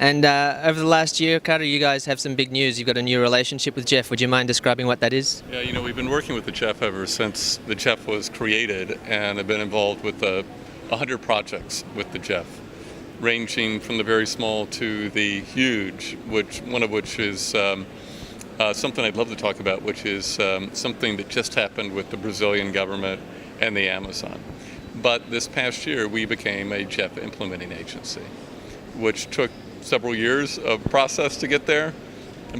And over the last year, Carter, you guys have some big news. You've got a new relationship with GEF. Would you mind describing what that is? Yeah, we've been working with the GEF ever since the GEF was created, and have been involved with 100 projects with the GEF, ranging from the very small to the huge, one of which is something I'd love to talk about, which is something that just happened with the Brazilian government and the Amazon. But this past year, we became a GEF implementing agency, which took several years of process to get there,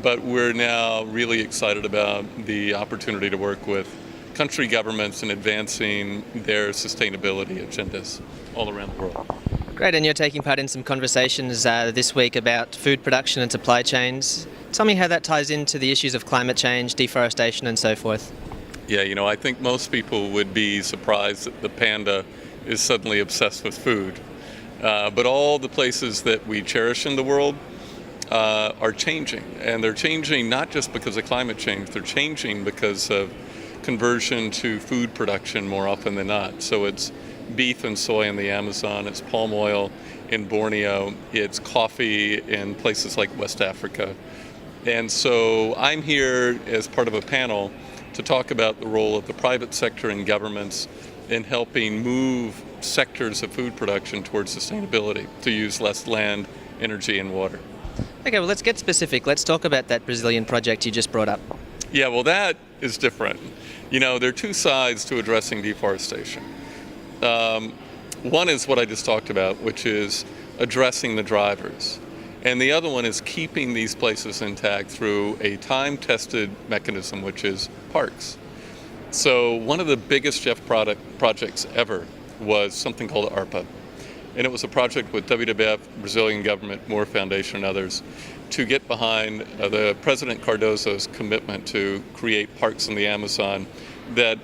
but we're now really excited about the opportunity to work with country governments in advancing their sustainability agendas all around the world. Great, and you're taking part in some conversations this week about food production and supply chains. Tell me how that ties into the issues of climate change, deforestation, and so forth. Yeah, I think most people would be surprised that the panda is suddenly obsessed with food. But all the places that we cherish in the world are changing. And they're changing not just because of climate change, they're changing because of conversion to food production more often than not. So it's beef and soy in the Amazon, it's palm oil in Borneo, it's coffee in places like West Africa. And so I'm here as part of a panel to talk about the role of the private sector and governments in helping move sectors of food production towards sustainability, to use less land, energy, and water. Okay, well, let's get specific. Let's talk about that Brazilian project you just brought up. Yeah, well, that is different. There are two sides to addressing deforestation. One is what I just talked about, which is addressing the drivers. And the other one is keeping these places intact through a time-tested mechanism, which is parks. So one of the biggest GEF projects ever was something called ARPA. And it was a project with WWF, Brazilian government, Moore Foundation, and others to get behind the President Cardoso's commitment to create parks in the Amazon that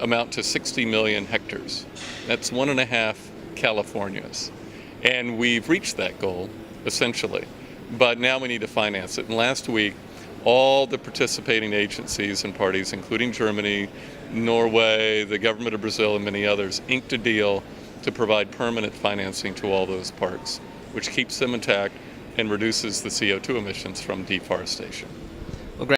amount to 60 million hectares. That's 1.5 Californias. And we've reached that goal, essentially. But now we need to finance it. And last week, all the participating agencies and parties, including Germany, Norway, the government of Brazil, and many others, inked a deal to provide permanent financing to all those parks, which keeps them intact and reduces the CO2 emissions from deforestation.